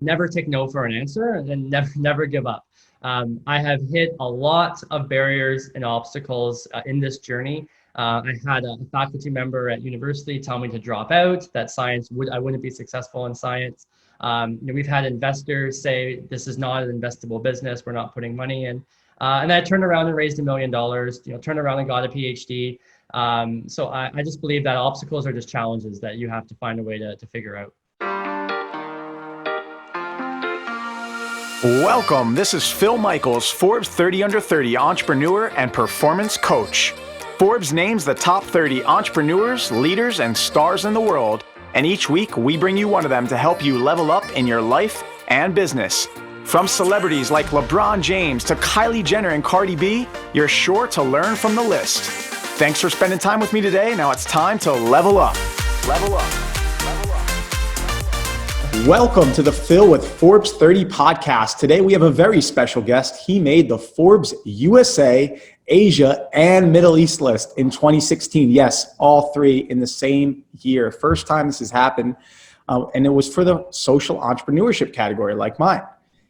never take no for an answer and never give up. I have hit a lot of barriers and obstacles in this journey. I had a faculty member at university tell me to drop out, that I wouldn't be successful in science. We've had investors say this is not an investable business, we're not putting money in. And I turned around and raised $1 million, turned around and got a PhD. So I just believe that obstacles are just challenges that you have to find a way to figure out. Welcome. This is Phil Michaels, Forbes 30 Under 30 entrepreneur and performance coach. Forbes names the top 30 entrepreneurs, leaders, and stars in the world. And each week we bring you one of them to help you level up in your life and business. From celebrities like LeBron James to Kylie Jenner and Cardi B, you're sure to learn from the list. Thanks for spending time with me today. Now it's time to level up. Level up. Welcome to the Phil with Forbes 30 podcast. Today we have a very special guest. He made the Forbes USA, Asia, and Middle East list in 2016. Yes, all three in the same year. First time this has happened. And it was for the social entrepreneurship category like mine.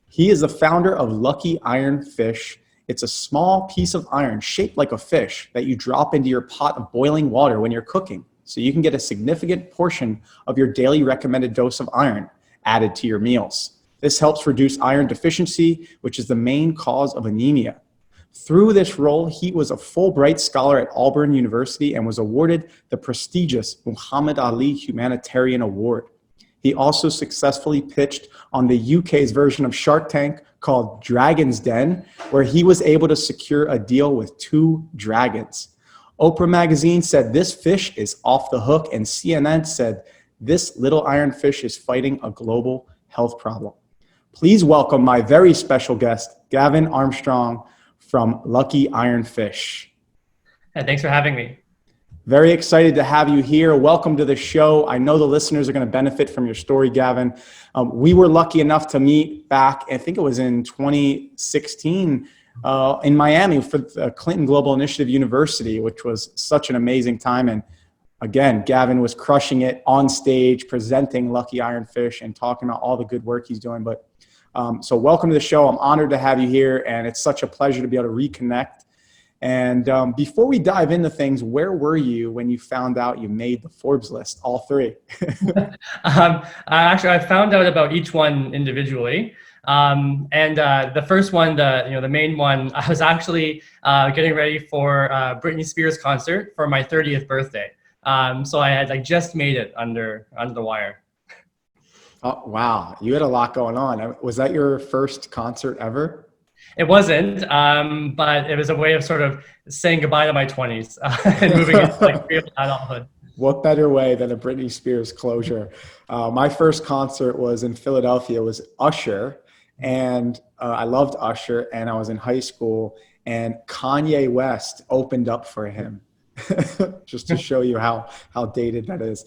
He is the founder of Lucky Iron Fish. It's a small piece of iron shaped like a fish that you drop into your pot of boiling water when you're cooking, so you can get a significant portion of your daily recommended dose of iron added to your meals. This helps reduce iron deficiency, which is the main cause of anemia. Through this role, he was a Fulbright scholar at Auburn University and was awarded the prestigious Muhammad Ali Humanitarian Award. He also successfully pitched on the UK's version of Shark Tank called Dragon's Den, where he was able to secure a deal with 2 dragons. Oprah magazine said this fish is off the hook, and CNN said this little iron fish is fighting a global health problem. Please welcome my very special guest, Gavin Armstrong from Lucky Iron Fish. Hey, thanks for having me. Very excited to have you here. Welcome to the show. I know the listeners are going to benefit from your story, Gavin. We were lucky enough to meet back, I think it was in 2016, in Miami for the Clinton Global Initiative University, which was such an amazing time. And again, Gavin was crushing it on stage, presenting Lucky Iron Fish and talking about all the good work he's doing. But so welcome to the show. I'm honored to have you here, and it's such a pleasure to be able to reconnect. And before we dive into things, where were you when you found out you made the Forbes list, all 3? Actually, I found out about each one individually. The first one, the main one, I was actually getting ready for Britney Spears concert for my 30th birthday. So I had just made it under the wire. Oh, wow. You had a lot going on. Was that your first concert ever? It wasn't, but it was a way of sort of saying goodbye to my 20s and moving into real adulthood. What better way than a Britney Spears closure? My first concert was in Philadelphia. It was Usher, and I loved Usher, and I was in high school, and Kanye West opened up for him, just to show you how dated that is.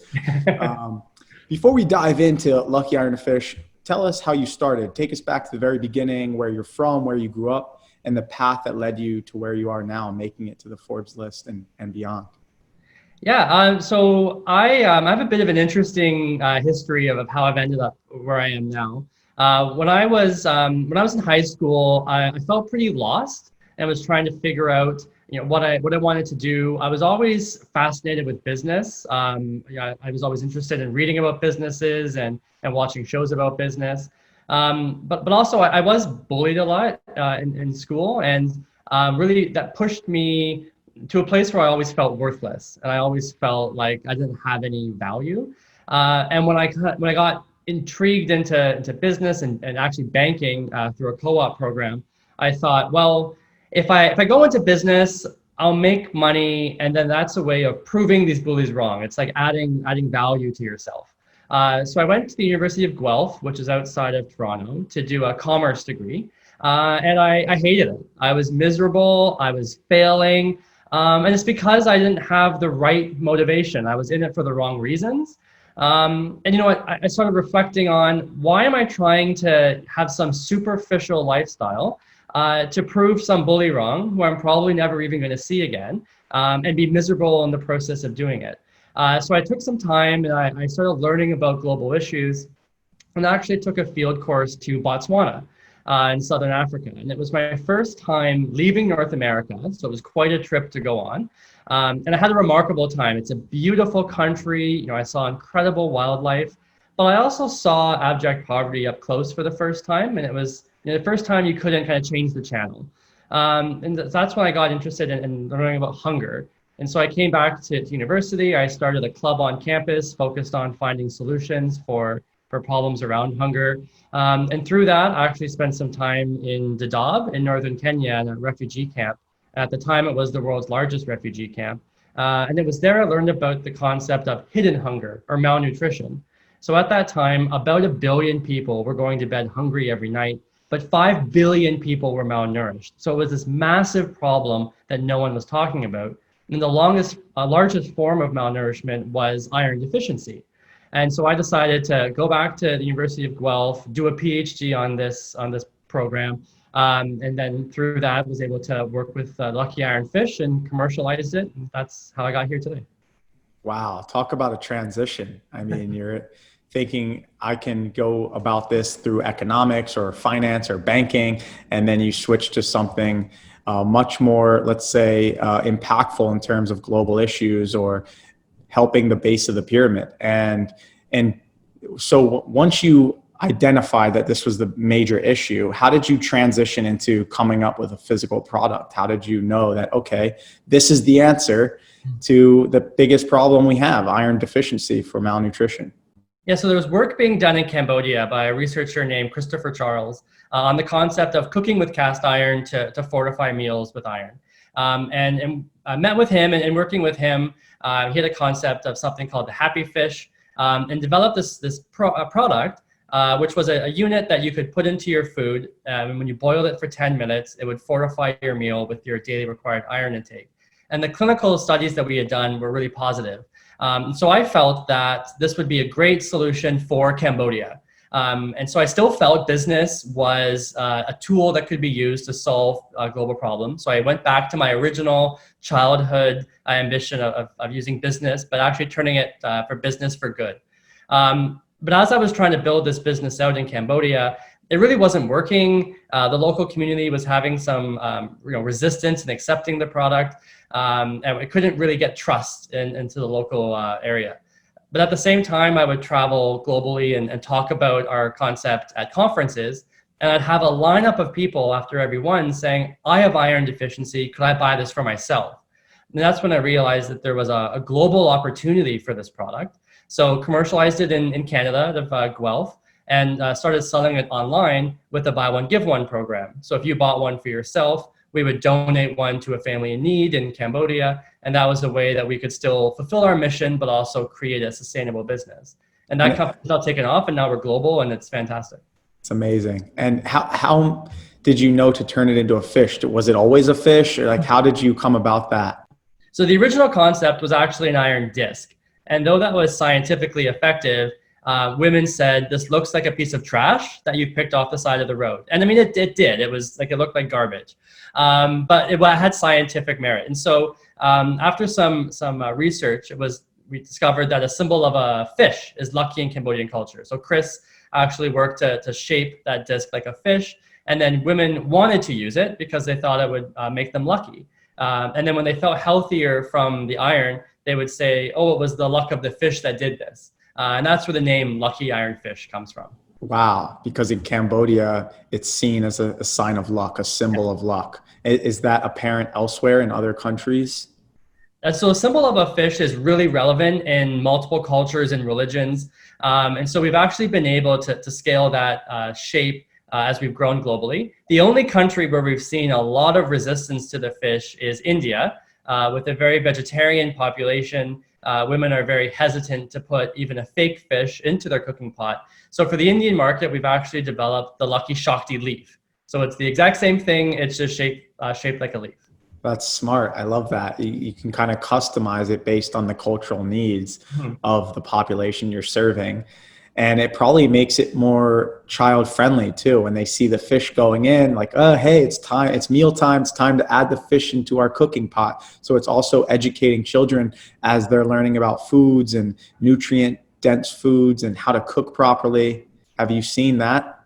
Before we dive into Lucky Iron Fish, tell us how you started. Take us back to the very beginning, where you're from, where you grew up, and the path that led you to where you are now, making it to the Forbes list and beyond. Yeah, so I have a bit of an interesting history of how I've ended up where I am now. When I was in high school, I felt pretty lost and was trying to figure out what I wanted to do. I was always fascinated with business. I was always interested in reading about businesses and watching shows about business. But also I was bullied a lot in school, and really that pushed me to a place where I always felt worthless, and I always felt like I didn't have any value. And when I got intrigued into business and actually banking through a co-op program, I thought, well, if I go into business, I'll make money, and then that's a way of proving these bullies wrong. It's like adding value to yourself. So I went to the University of Guelph, which is outside of Toronto, to do a commerce degree, and I hated it. I was miserable. I was failing, and it's because I didn't have the right motivation. I was in it for the wrong reasons. And you know what? I started reflecting on, why am I trying to have some superficial lifestyle to prove some bully wrong, who I'm probably never even going to see again, and be miserable in the process of doing it. So I took some time, and I started learning about global issues. and I actually took a field course to Botswana in Southern Africa. And it was my first time leaving North America. So it was quite a trip to go on. And I had a remarkable time. It's a beautiful country. I saw incredible wildlife, but I also saw abject poverty up close for the first time. And it was the first time you couldn't kind of change the channel. And that's when I got interested in learning about hunger. And so I came back to university. I started a club on campus focused on finding solutions for problems around hunger. And through that, I actually spent some time in Dadaab in northern Kenya in a refugee camp. At the time, it was the world's largest refugee camp. And it was there I learned about the concept of hidden hunger or malnutrition. So at that time, about 1 billion people were going to bed hungry every night, but 5 billion people were malnourished. So it was this massive problem that no one was talking about. And the largest form of malnourishment was iron deficiency. And so I decided to go back to the University of Guelph, do a PhD on this program, and then through that was able to work with Lucky Iron Fish and commercialize it. And that's how I got here today. Wow, talk about a transition. I mean, you're thinking I can go about this through economics or finance or banking, and then you switch to something much more, let's say, impactful in terms of global issues or helping the base of the pyramid. And so once you identified that this was the major issue, how did you transition into coming up with a physical product? How did you know that, okay, this is the answer to the biggest problem we have, iron deficiency for malnutrition? Yeah, so there was work being done in Cambodia by a researcher named Christopher Charles on the concept of cooking with cast iron to fortify meals with iron. And I met with him and working with him, he had a concept of something called the happy fish and developed this product, which was a unit that you could put into your food. And when you boiled it for 10 minutes, it would fortify your meal with your daily required iron intake. And the clinical studies that we had done were really positive. So I felt that this would be a great solution for Cambodia. And so I still felt business was a tool that could be used to solve global problems. So I went back to my original childhood ambition of using business, but actually turning it for business for good. But as I was trying to build this business out in Cambodia, it really wasn't working. The local community was having some resistance in accepting the product. And it couldn't really get trust into the local area. But at the same time, I would travel globally and talk about our concept at conferences. And I'd have a lineup of people after every one saying, I have iron deficiency. Could I buy this for myself? And that's when I realized that there was a global opportunity for this product. So commercialized it in Canada, out of Guelph, and started selling it online with a buy one, give one program. So if you bought one for yourself, we would donate one to a family in need in Cambodia. And that was a way that we could still fulfill our mission, but also create a sustainable business. And that company's now taken off, and now we're global, and it's fantastic. It's amazing. And how did you know to turn it into a fish? Was it always a fish, or how did you come about that? So the original concept was actually an iron disc. And though that was scientifically effective, women said, this looks like a piece of trash that you picked off the side of the road. And I mean, it did. It was it looked like garbage, but it had scientific merit. And so after some research, we discovered that a symbol of a fish is lucky in Cambodian culture. So Chris actually worked to shape that disc like a fish. And then women wanted to use it because they thought it would make them lucky. And then when they felt healthier from the iron, they would say, oh, it was the luck of the fish that did this. And that's where the name Lucky Iron Fish comes from. Wow, because in Cambodia, it's seen as a sign of luck, a symbol of luck. Is that apparent elsewhere in other countries? So a symbol of a fish is really relevant in multiple cultures and religions. And so we've actually been able to scale that shape as we've grown globally. The only country where we've seen a lot of resistance to the fish is India, with a very vegetarian population. Women are very hesitant to put even a fake fish into their cooking pot. So for the Indian market, we've actually developed the Lucky Shakti leaf. So it's the exact same thing. It's just shaped like a leaf. That's smart. I love that. You can kind of customize it based on the cultural needs of the population you're serving. And it probably makes it more child friendly too. When they see the fish going in, like, oh, hey, it's time, it's meal time. It's time to add the fish into our cooking pot. So it's also educating children as they're learning about foods and nutrient dense foods and how to cook properly. Have you seen that?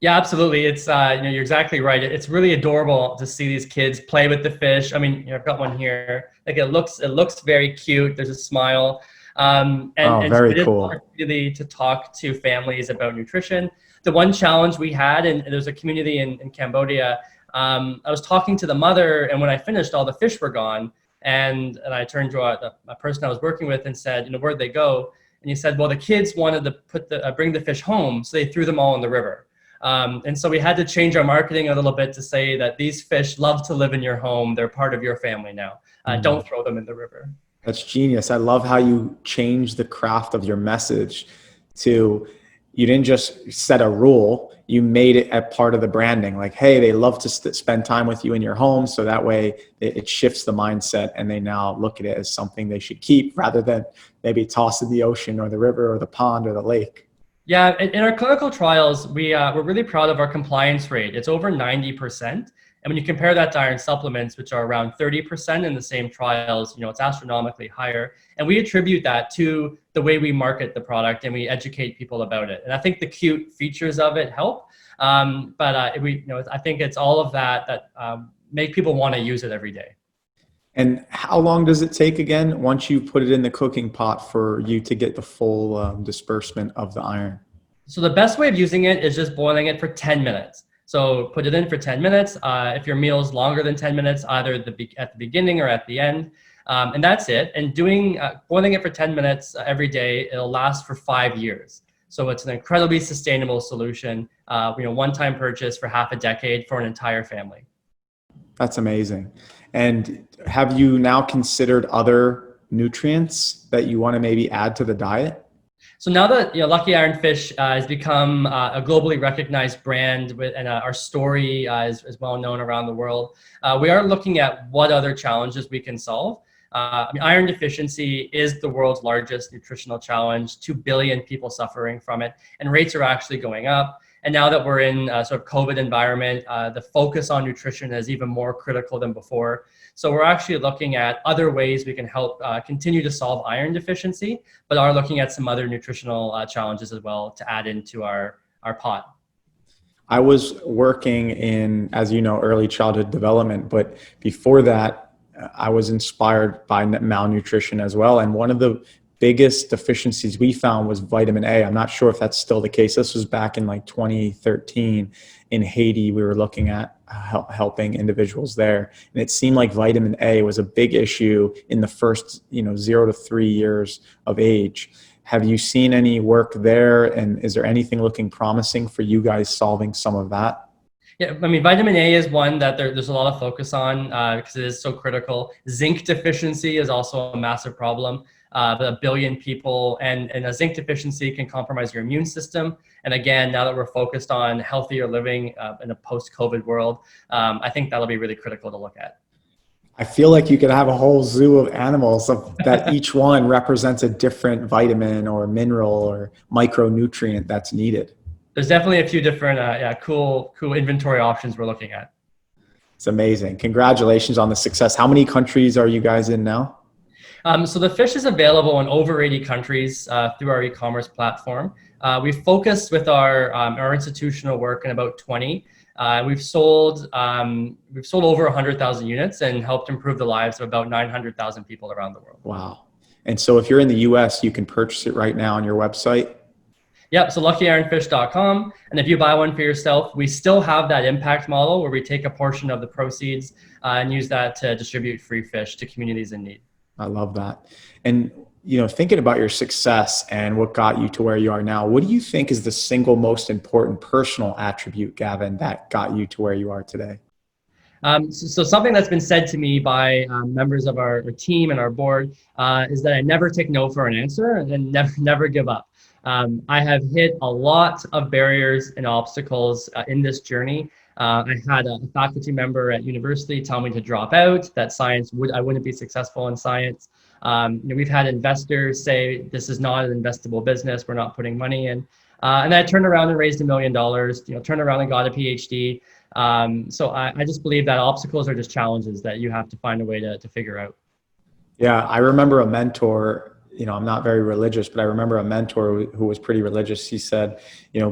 Yeah, absolutely. It's you're exactly right. It's really adorable to see these kids play with the fish. I mean, I've got one here. Like it looks very cute. There's a smile, Oh, and so very it is an cool. opportunity to talk to families about nutrition. The one challenge we had, and there's a community in Cambodia. I was talking to the mother, and when I finished, all the fish were gone. And I turned to a person I was working with and said, where'd they go? And he said, well, the kids wanted to bring the fish home, so they threw them all in the river. And so we had to change our marketing a little bit to say that these fish love to live in your home. They're part of your family now. Don't throw them in the river. That's genius. I love how you changed the craft of your message to, you didn't just set a rule, you made it a part of the branding. Like, hey, they love to spend time with you in your home. So that way it shifts the mindset and they now look at it as something they should keep rather than maybe toss in the ocean or the river or the pond or the lake. Yeah, in our clinical trials, we're really proud of our compliance rate. It's over 90%. And when you compare that to iron supplements, which are around 30% in the same trials, it's astronomically higher. And we attribute that to the way we market the product and we educate people about it. And I think the cute features of it help. I think it's all of that make people want to use it every day. And how long does it take again once you put it in the cooking pot for you to get the full disbursement of the iron? So the best way of using it is just boiling it for 10 minutes. So put it in for 10 minutes. If your meal is longer than 10 minutes, either at the beginning or at the end. And that's it. And boiling it for 10 minutes every day, it'll last for 5 years. So it's an incredibly sustainable solution. One-time purchase for half a decade for an entire family. That's amazing. And have you now considered other nutrients that you want to maybe add to the diet? So now that Lucky Iron Fish has become a globally recognized brand, and our story is well known around the world, we are looking at what other challenges we can solve. Iron deficiency is the world's largest nutritional challenge. 2 billion people suffering from it, and rates are actually going up. And now that we're in sort of COVID environment, the focus on nutrition is even more critical than before. So we're actually looking at other ways we can help continue to solve iron deficiency, but are looking at some other nutritional challenges as well to add into our pot. I was working in, as you know, early childhood development, but before that, I was inspired by malnutrition as well. And one of the biggest deficiencies we found was vitamin A. I'm not sure if that's still the case. This was back in like 2013 in Haiti. We were looking at helping individuals there. And it seemed like vitamin A was a big issue in the first, 0 to 3 years of age. Have you seen any work there? And is there anything looking promising for you guys solving some of that? Yeah, vitamin A is one that there's a lot of focus on because it is so critical. Zinc deficiency is also a massive problem. But 1 billion people, and a zinc deficiency can compromise your immune system. And again, now that we're focused on healthier living in a post-COVID world, I think that'll be really critical to look at. I feel like you could have a whole zoo of animals that each one represents a different vitamin or mineral or micronutrient that's needed. There's definitely a few different cool inventory options we're looking at. It's amazing. Congratulations on the success. How many countries are you guys in now? So the fish is available in over 80 countries through our e-commerce platform. We've focused with our institutional work in about 20. We've sold over 100,000 units and helped improve the lives of about 900,000 people around the world. Wow. And so if you're in the US, you can purchase it right now on your website? Yep, so luckyironfish.com. And if you buy one for yourself, we still have that impact model where we take a portion of the proceeds and use that to distribute free fish to communities in need. I love that. And, thinking about your success and what got you to where you are now, what do you think is the single most important personal attribute, Gavin, that got you to where you are today? So something that's been said to me by members of our team and our board is that I never take no for an answer and never give up. I have hit a lot of barriers and obstacles in this journey. I had a faculty member at university tell me to drop out, that I wouldn't be successful in science. We've had investors say, this is not an investable business, we're not putting money in. And I turned around and raised $1 million, turned around and got a PhD. So I just believe that obstacles are just challenges that you have to find a way to figure out. Yeah, I remember a mentor I'm not very religious, but I remember a mentor who was pretty religious. He said,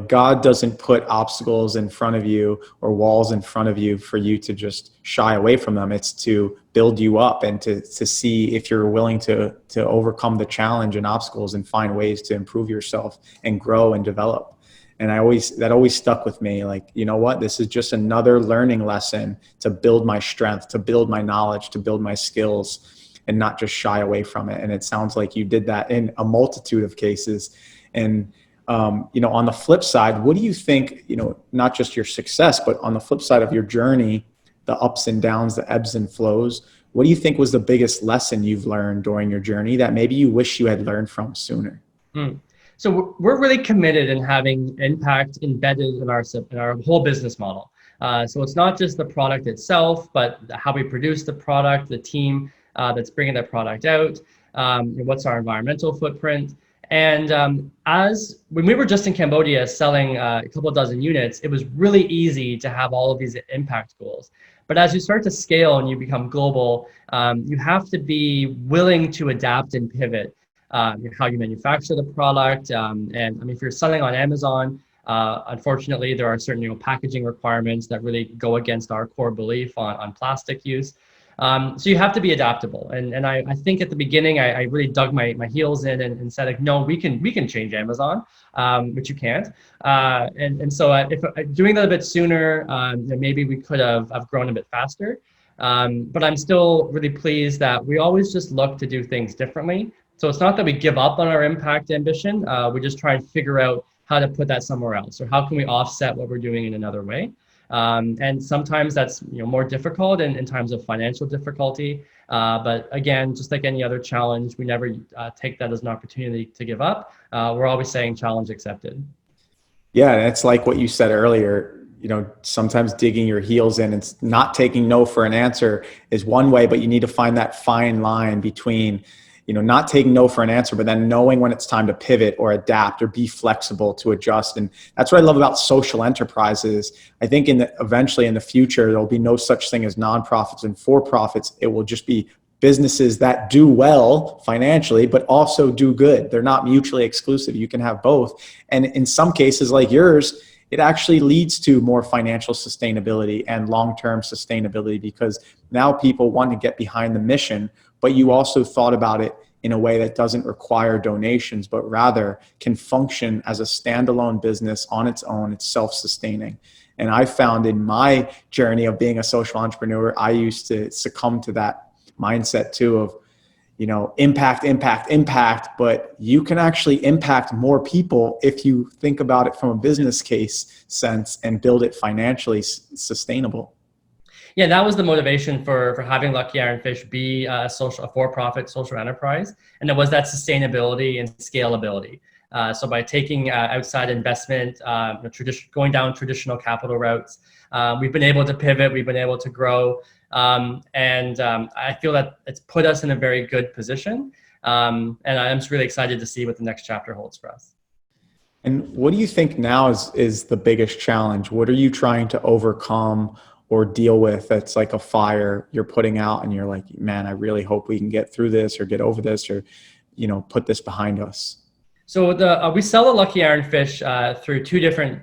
God doesn't put obstacles in front of you or walls in front of you for you to just shy away from them. It's to build you up and to see if you're willing to overcome the challenge and obstacles and find ways to improve yourself and grow and develop. And that always stuck with me. Like, you know what, this is just another learning lesson to build my strength, to build my knowledge, to build my skills, and not just shy away from it. And it sounds like you did that in a multitude of cases. And, on the flip side, what do you think, not just your success, but on the flip side of your journey, the ups and downs, the ebbs and flows, what do you think was the biggest lesson you've learned during your journey that maybe you wish you had learned from sooner? So we're really committed in having impact embedded in our whole business model. So it's not just the product itself, but how we produce the product, the team that's bringing that product out, what's our environmental footprint. And when we were just in Cambodia selling a couple dozen units, it was really easy to have all of these impact goals. But as you start to scale and you become global, you have to be willing to adapt and pivot how you manufacture the product. And I mean, if you're selling on Amazon, unfortunately, there are certain packaging requirements that really go against our core belief on plastic use. So you have to be adaptable. And I think at the beginning, I really dug my heels in and said, like, no, we can change Amazon, but you can't. So if doing that a bit sooner, maybe we could have grown a bit faster. But I'm still really pleased that we always just look to do things differently. So it's not that we give up on our impact ambition. We just try and figure out how to put that somewhere else, or how can we offset what we're doing in another way. And sometimes that's more difficult in times of financial difficulty. But again, just like any other challenge, we never take that as an opportunity to give up. We're always saying challenge accepted. Yeah, and it's like what you said earlier. Sometimes digging your heels in and not taking no for an answer is one way, but you need to find that fine line between not taking no for an answer, but then knowing when it's time to pivot or adapt or be flexible to adjust. And that's what I love about social enterprises. I think eventually in the future, there'll be no such thing as nonprofits and for-profits. It will just be businesses that do well financially, but also do good. They're not mutually exclusive. You can have both. And in some cases like yours, it actually leads to more financial sustainability and long-term sustainability, because now people want to get behind the mission, but you also thought about it in a way that doesn't require donations, but rather can function as a standalone business on its own. It's self-sustaining. And I found in my journey of being a social entrepreneur, I used to succumb to that mindset too of, impact, but you can actually impact more people if you think about it from a business case sense and build it financially sustainable. Yeah, that was the motivation for having Lucky Ironfish be a for-profit social enterprise, and it was that sustainability and scalability. So by taking outside investment, going down traditional capital routes, we've been able to pivot, we've been able to grow, and I feel that it's put us in a very good position. And I'm just really excited to see what the next chapter holds for us. And what do you think now is the biggest challenge? What are you trying to overcome or deal with that's like a fire you're putting out and you're like, man, I really hope we can get through this or get over this or, put this behind us? So we sell the Lucky Ironfish through two different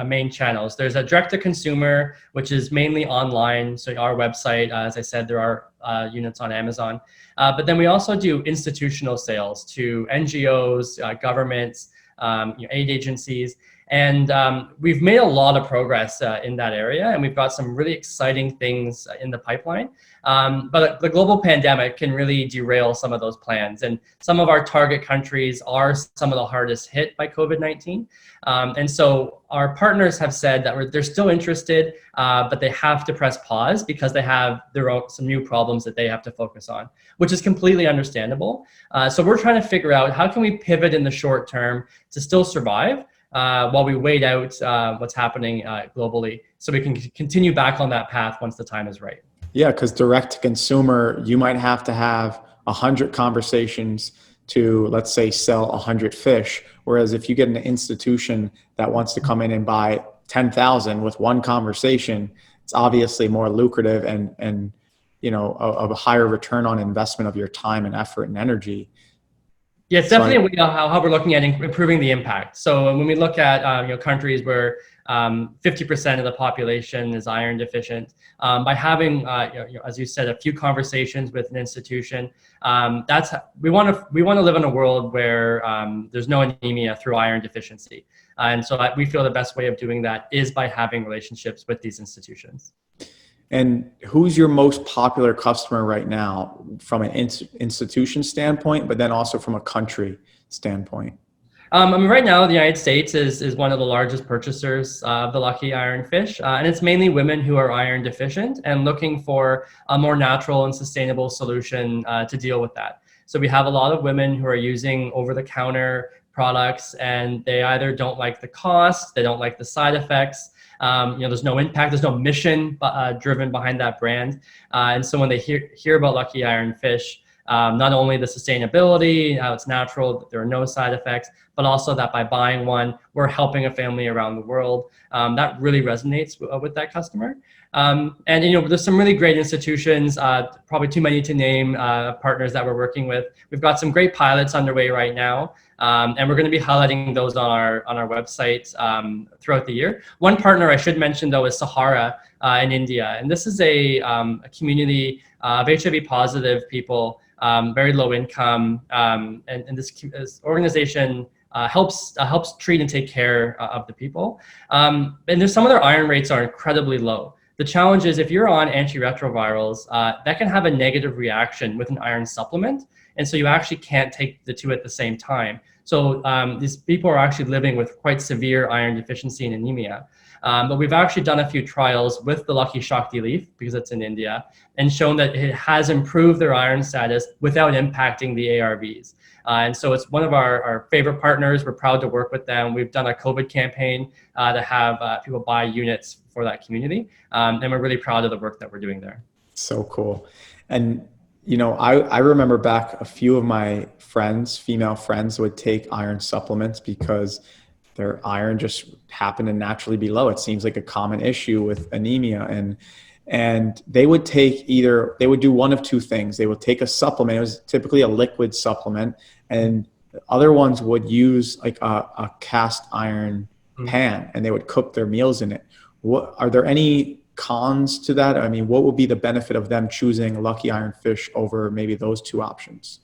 main channels. There's a direct-to-consumer, which is mainly online. So our website, as I said, there are units on Amazon. But then we also do institutional sales to NGOs, governments, aid agencies. And we've made a lot of progress in that area, and we've got some really exciting things in the pipeline. But the global pandemic can really derail some of those plans. And some of our target countries are some of the hardest hit by COVID-19. And so our partners have said that they're still interested, but they have to press pause because they have some new problems that they have to focus on, which is completely understandable. So we're trying to figure out how can we pivot in the short term to still survive, while we wait out what's happening globally, so we can continue back on that path once the time is right. Yeah, because direct to consumer, you might have to have 100 conversations to, let's say, sell 100 fish. Whereas if you get an institution that wants to come in and buy 10,000 with one conversation, it's obviously more lucrative and a higher return on investment of your time and effort and energy. Yeah, it's So I, definitely how we're looking at improving the impact. So when we look at countries where 50% of the population is iron deficient, by having as you said, a few conversations with an institution, we want to live in a world where there's no anemia through iron deficiency, and so we feel the best way of doing that is by having relationships with these institutions. and who's your most popular customer right now from an institution standpoint, but then also from a country standpoint? I mean, right now, the United States is one of the largest purchasers of the lucky iron fish, and it's mainly women who are iron deficient and looking for a more natural and sustainable solution to deal with that. So we have a lot of women who are using over-the-counter products, and they either don't like the cost, they don't like the side effects. There's no impact, there's no mission driven behind that brand, and so when they hear about lucky iron fish, not only the sustainability, how it's natural, that there are no side effects, but also that by buying one, we're helping a family around the world. That really resonates with that customer. And there's some really great institutions, probably too many to name, partners that we're working with. We've got some great pilots underway right now, and we're going to be highlighting those on our website throughout the year. One partner I should mention though is Sahara in India, and this is a community of HIV positive people, very low income, and this organization helps treat and take care of the people. And there's some of their iron rates are incredibly low. The challenge is if you're on antiretrovirals, that can have a negative reaction with an iron supplement. And so you actually can't take the two at the same time. So these people are actually living with quite severe iron deficiency and anemia. But we've actually done a few trials with the Lucky Shakti leaf, because it's in India, and shown that it has improved their iron status without impacting the ARVs. And so it's one of our favorite partners. We're proud to work with them. We've done a COVID campaign to have people buy units for that community. And we're really proud of the work that we're doing there. So cool. And, I remember back a few of my friends, female friends, would take iron supplements because their iron just happened to naturally be low. It seems like a common issue with anemia. And they would they would do one of two things. They would take a supplement. It was typically a liquid supplement. And other ones would use like a cast iron pan, and they would cook their meals in it. Are there any cons to that? I mean, what would be the benefit of them choosing lucky iron fish over maybe those two options?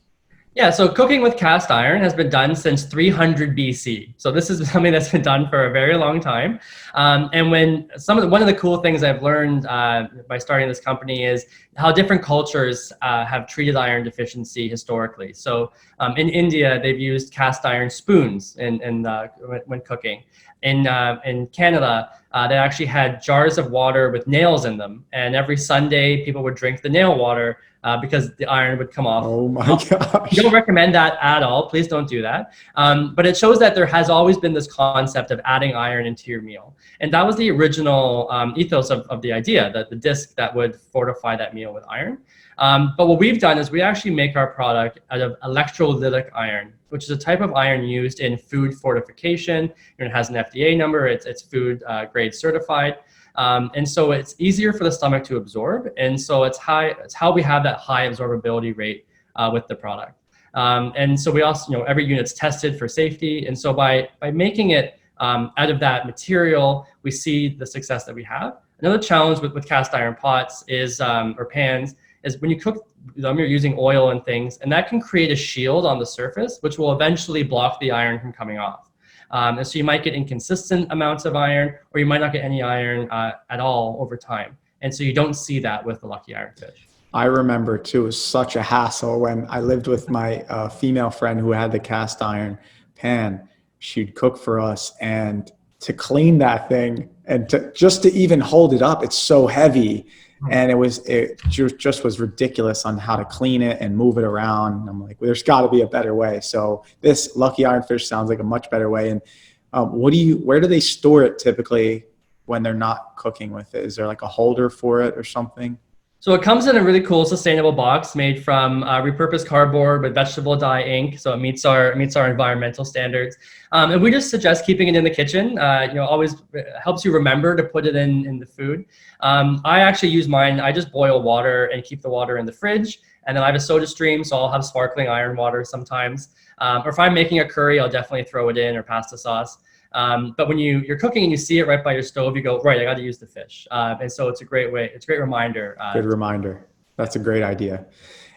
Yeah, so cooking with cast iron has been done since 300 BC. So this is something that's been done for a very long time. And one of the cool things I've learned by starting this company is how different cultures have treated iron deficiency historically. So in India, they've used cast iron spoons when cooking. In Canada, they actually had jars of water with nails in them. And every Sunday, people would drink the nail water because the iron would come off. Oh my gosh. We don't recommend that at all. Please don't do that. But it shows that there has always been this concept of adding iron into your meal. And that was the original ethos of the idea, that the disc that would fortify that meal with iron. But what we've done is we actually make our product out of electrolytic iron, which is a type of iron used in food fortification. It has an FDA number. It's food grade certified. And so it's easier for the stomach to absorb. And so it's how we have that high absorbability rate with the product. And so we also, every unit's tested for safety. And so by making it out of that material, we see the success that we have. Another challenge with cast iron pots is, or pans, is when you cook them, you're using oil and things, and that can create a shield on the surface, which will eventually block the iron from coming off. And so you might get inconsistent amounts of iron, or you might not get any iron at all over time. And so you don't see that with the lucky iron fish. I remember too, it was such a hassle when I lived with my female friend who had the cast iron pan. She'd cook for us, and to clean that thing and just to even hold it up, it's so heavy. And it just was ridiculous on how to clean it and move it around. And I'm like, well, there's got to be a better way. So this lucky iron fish sounds like a much better way. And where do they store it typically when they're not cooking with it? Is there like a holder for it or something? So it comes in a really cool sustainable box made from repurposed cardboard with vegetable dye ink, so it meets our environmental standards. And we just suggest keeping it in the kitchen. Always helps you remember to put it in the food. I actually use mine. I just boil water and keep the water in the fridge, And then I have a soda stream, so I'll have sparkling iron water sometimes. Or if I'm making a curry, I'll definitely throw it in, or pasta sauce. But when you're cooking and you see it right by your stove, you go, right, I got to use the fish. And so it's a great way. It's a great reminder. Good reminder. That's a great idea.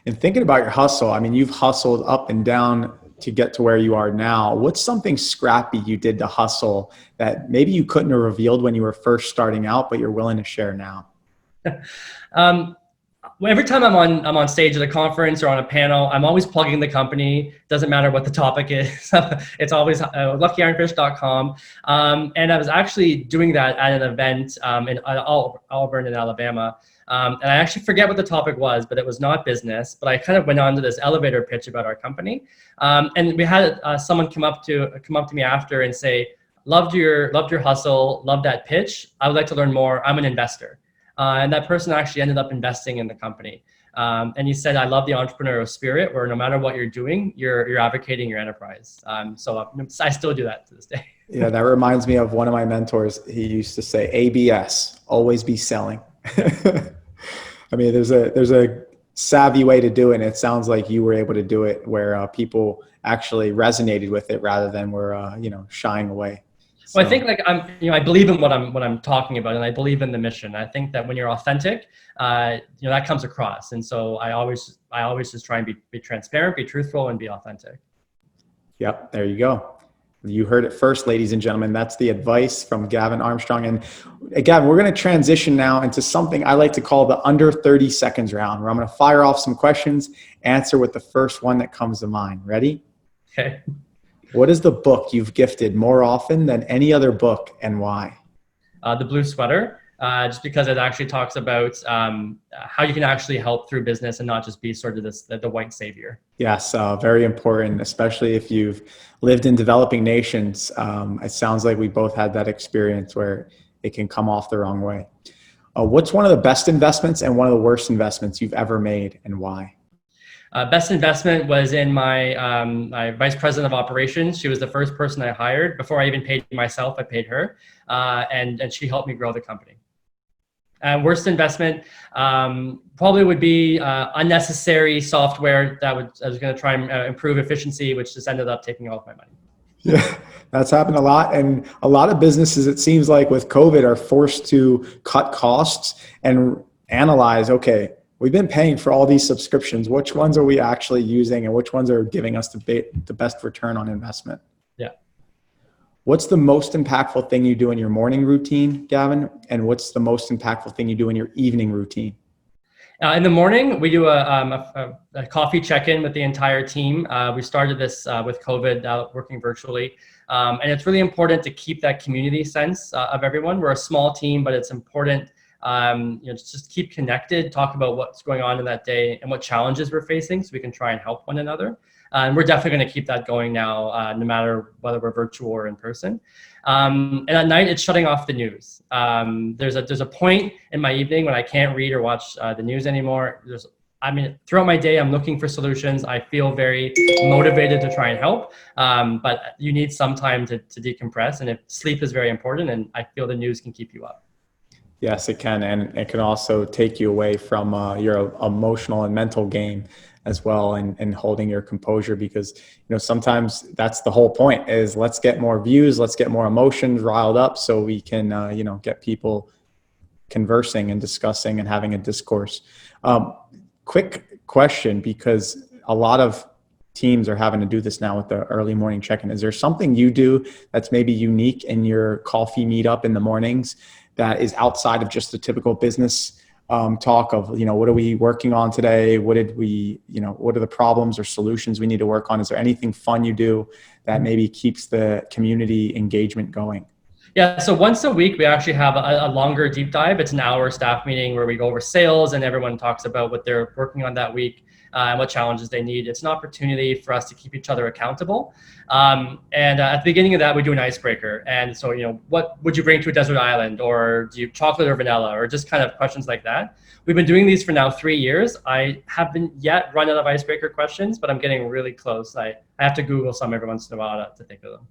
And thinking about your hustle, I mean, you've hustled up and down to get to where you are now. What's something scrappy you did to hustle that maybe you couldn't have revealed when you were first starting out, but you're willing to share now? Every time I'm on stage at a conference or on a panel, I'm always plugging the company. Doesn't matter what the topic is. It's always luckyironfish.com. And I was actually doing that at an event in Auburn in Alabama. And I actually forget what the topic was, but it was not business. But I kind of went on to this elevator pitch about our company. And we had someone come up to me after and say, loved your hustle, loved that pitch. I would like to learn more. I'm an investor. And that person actually ended up investing in the company. And he said, I love the entrepreneurial spirit where no matter what you're doing, you're advocating your enterprise. So I still do that to this day. Yeah, that reminds me of one of my mentors. He used to say, ABS, always be selling. I mean, there's a savvy way to do it. And it sounds like you were able to do it where people actually resonated with it rather than were, shying away. Well, I think I believe in what I'm talking about, and I believe in the mission. I think that when you're authentic, that comes across. And so I always just try and be transparent, be truthful, and be authentic. Yep. There you go. You heard it first, ladies and gentlemen. That's the advice from Gavin Armstrong. And Gavin, we're going to transition now into something I like to call the under 30 seconds round, where I'm going to fire off some questions, answer with the first one that comes to mind. Ready? Okay. What is the book you've gifted more often than any other book, and why? The Blue Sweater, just because it actually talks about how you can actually help through business and not just be sort of the white savior. Yes, very important, especially if you've lived in developing nations. It sounds like we both had that experience where it can come off the wrong way. What's one of the best investments and one of the worst investments you've ever made, and why? Best investment was in my vice president of operations. She was the first person I hired. Before I even paid myself, I paid her, and she helped me grow the company. Worst investment probably would be unnecessary software that I was going to try and improve efficiency, which just ended up taking all of my money. Yeah, that's happened a lot. And a lot of businesses, it seems like with COVID, are forced to cut costs and analyze, okay, we've been paying for all these subscriptions. Which ones are we actually using and which ones are giving us the best return on investment? Yeah. What's the most impactful thing you do in your morning routine, Gavin? And what's the most impactful thing you do in your evening routine? In the morning, we do a coffee check-in with the entire team. We started this with COVID, working virtually. And it's really important to keep that community sense of everyone. We're a small team, but it's important just keep connected, talk about what's going on in that day and what challenges we're facing so we can try and help one another. And we're definitely going to keep that going now, no matter whether we're virtual or in person. And at night, it's shutting off the news. There's a point in my evening when I can't read or watch the news anymore. Throughout my day, I'm looking for solutions. I feel very motivated to try and help, but you need some time to decompress. And if sleep is very important, and I feel the news can keep you up. Yes, it can. And it can also take you away from your emotional and mental game as well, and holding your composure, because, sometimes that's the whole point is let's get more views, let's get more emotions riled up so we can, get people conversing and discussing and having a discourse. Quick question, because a lot of teams are having to do this now with the early morning check-in. Is there something you do that's maybe unique in your coffee meetup in the mornings that is outside of just the typical business talk of, what are we working on today? What are the problems or solutions we need to work on? Is there anything fun you do that maybe keeps the community engagement going? Yeah, so once a week, we actually have a longer deep dive. It's an hour staff meeting where we go over sales and everyone talks about what they're working on that week and what challenges they need. It's an opportunity for us to keep each other accountable. And at the beginning of that, we do an icebreaker. And so, what would you bring to a desert island? Or do you chocolate or vanilla? Or just kind of questions like that. We've been doing these for now 3 years. I haven't yet run out of icebreaker questions, but I'm getting really close. I have to Google some every once in a while to think of them.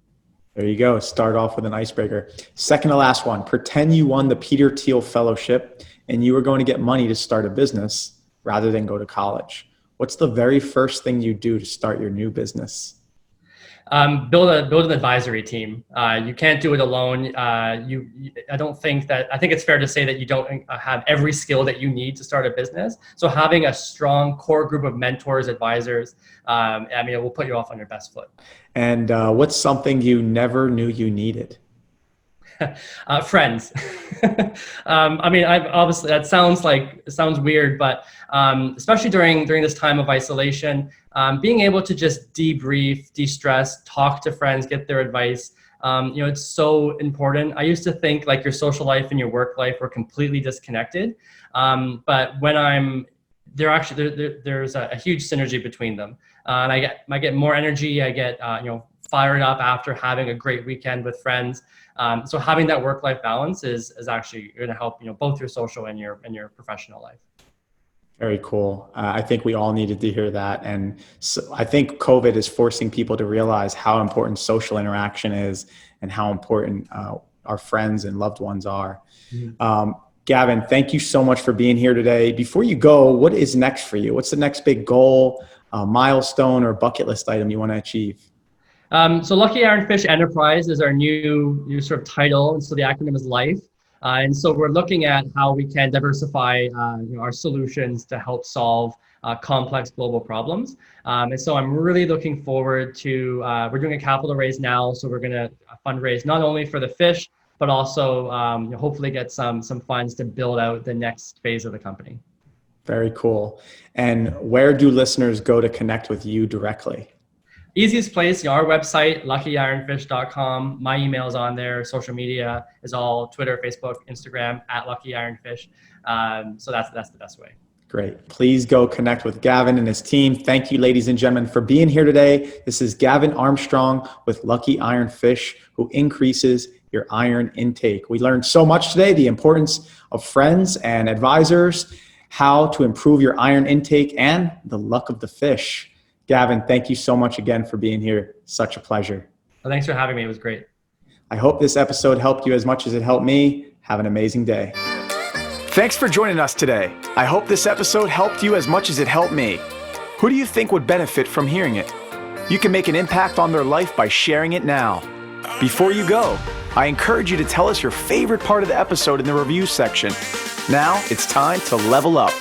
There you go. Start off with an icebreaker. Second to last one. Pretend you won the Peter Thiel Fellowship and you were going to get money to start a business rather than go to college. what's the very first thing you do to start your new business? Build an advisory team. You can't do it alone. I think it's fair to say that you don't have every skill that you need to start a business. So having a strong core group of mentors, advisors, it will put you off on your best foot. And what's something you never knew you needed? Friends. I've obviously, that sounds weird, but especially during this time of isolation, being able to just debrief, de-stress, talk to friends, get their advice, it's so important. I used to think like your social life and your work life were completely disconnected, but when there's a huge synergy between them, and I get more energy. I get fired up after having a great weekend with friends. So having that work-life balance is actually going to help, both your social and your professional life. Very cool. I think we all needed to hear that. And so I think COVID is forcing people to realize how important social interaction is and how important our friends and loved ones are. Mm-hmm. Gavin, thank you so much for being here today. Before you go, what is next for you? What's the next big goal, milestone, or bucket list item you want to achieve? So Lucky Ironfish Enterprise is our new sort of title. And so the acronym is LIFE. And so we're looking at how we can diversify our solutions to help solve complex global problems. And so I'm really looking forward to, we're doing a capital raise now. So we're going to fundraise not only for the fish, but also hopefully get some funds to build out the next phase of the company. Very cool. And where do listeners go to connect with you directly? Easiest place, our website, luckyironfish.com. My email's on there. Social media is all Twitter, Facebook, Instagram, @luckyironfish. So that's the best way. Great. Please go connect with Gavin and his team. Thank you, ladies and gentlemen, for being here today. This is Gavin Armstrong with Lucky Ironfish, who increases your iron intake. We learned so much today, the importance of friends and advisors, how to improve your iron intake, and the luck of the fish. Gavin, thank you so much again for being here. Such a pleasure. Well, thanks for having me. It was great. I hope this episode helped you as much as it helped me. Have an amazing day. Thanks for joining us today. I hope this episode helped you as much as it helped me. Who do you think would benefit from hearing it? You can make an impact on their life by sharing it now. Before you go, I encourage you to tell us your favorite part of the episode in the review section. Now it's time to level up.